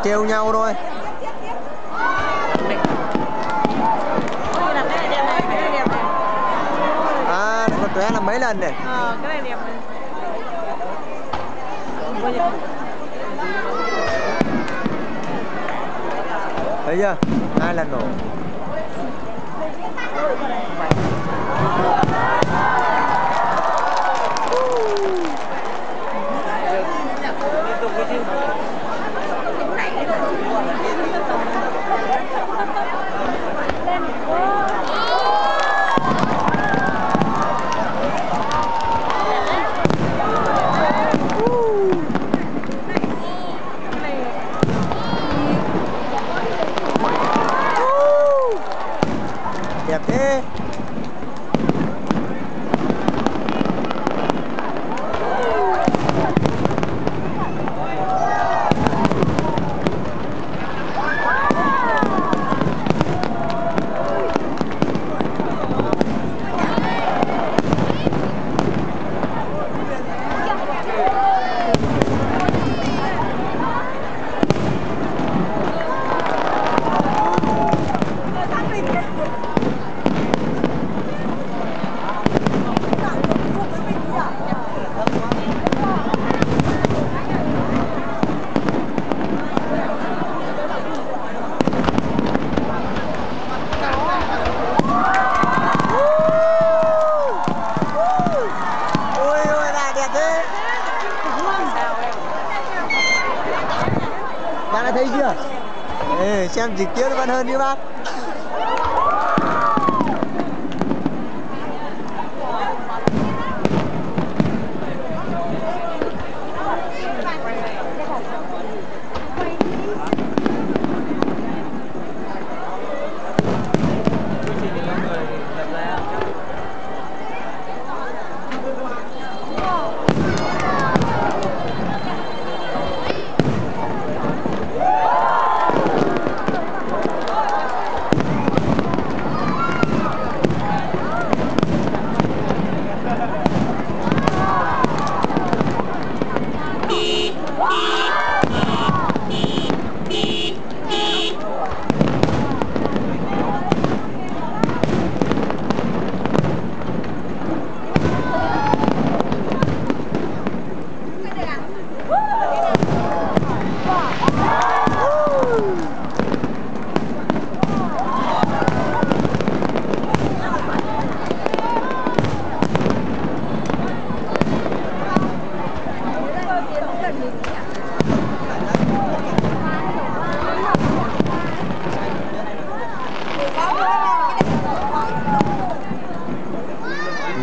trêu nhau thôi. À, con tué là mấy lần này. Cái này đẹp này. Thấy chưa? 2 lần nổ. Đẹp thế. Bạn đã thấy chưa? Ê, xem trực tiếp vẫn hơn đi bác.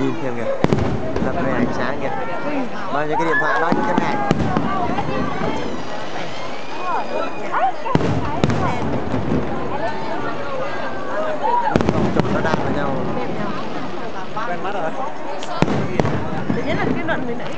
Nhìn thêm kìa, lập về ánh sáng kìa. Bao nhiêu cái điện thoại, bao nhiêu cái này. Chụp nó đan vào nhau. Quen mắt rồi. Thứ nhất là cái đoạn mình nãy.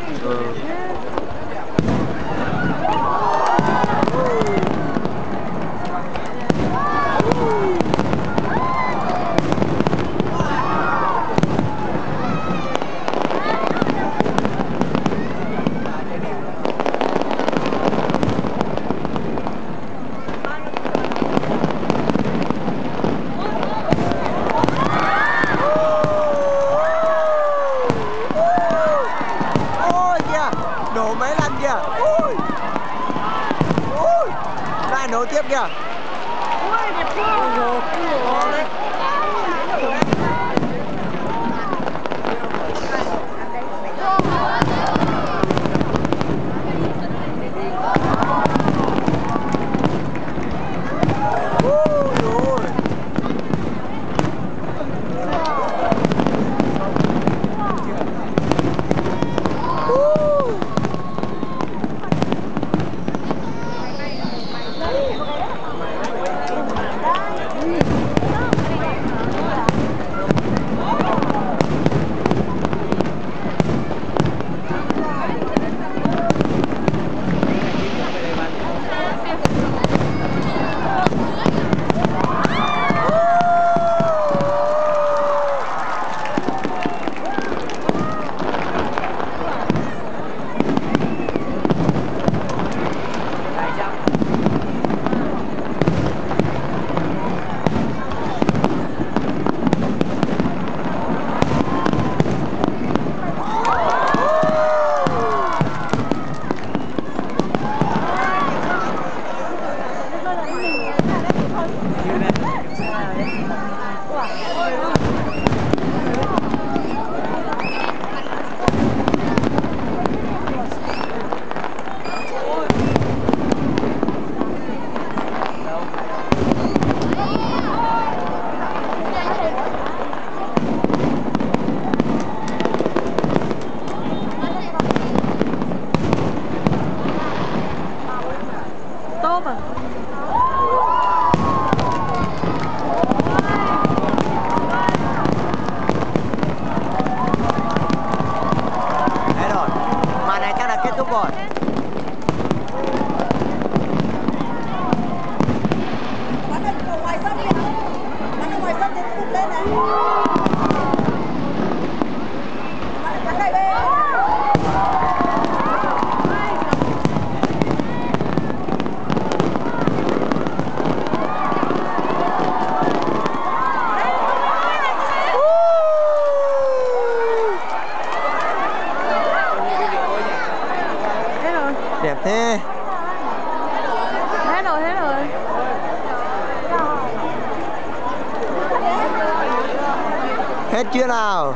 Hết chưa nào?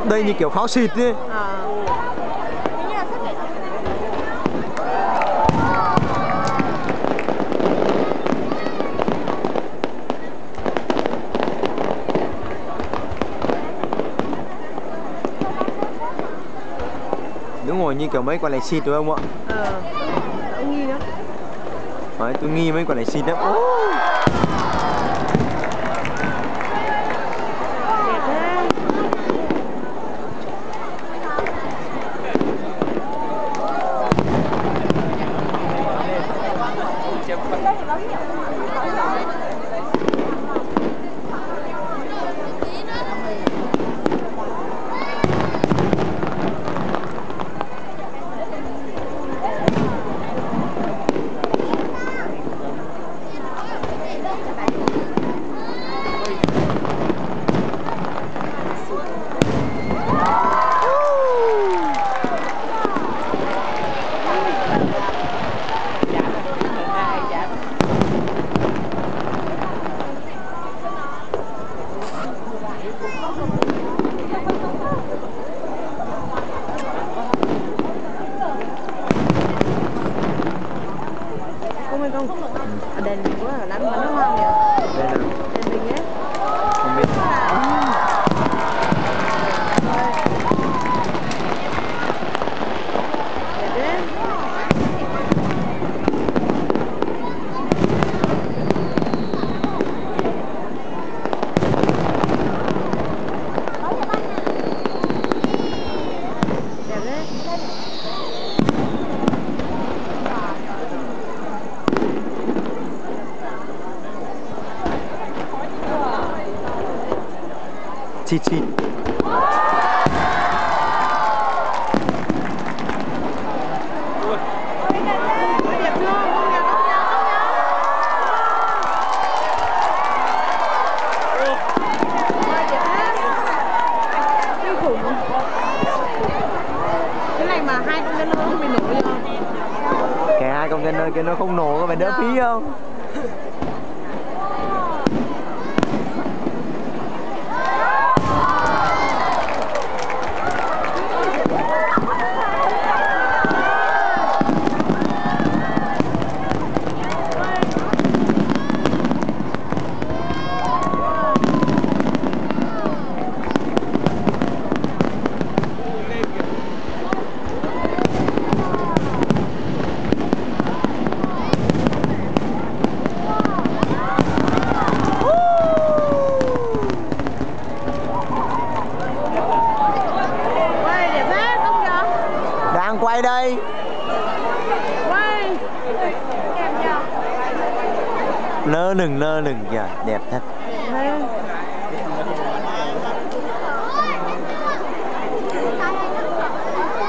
Đây như kiểu pháo xịt ấy. Đúng rồi, như kiểu mấy quả này xịt đúng không ạ? Ông nghi nữa. Đấy, tôi nghi mấy quả này xịt lắm. Đèn quá là đánh bắn nó hoang kìa. Đây là Đèn mình ấy. không biết. Xịt xịt. Cái này mà 2 container nó bị nổ chưa? Cái 2 container kia nó không nổ có phải đỡ phí không? Đang quay đây. Quay. Lơ lửng kìa, đẹp thật.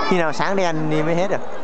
Khi nào sáng đèn thì mới hết được.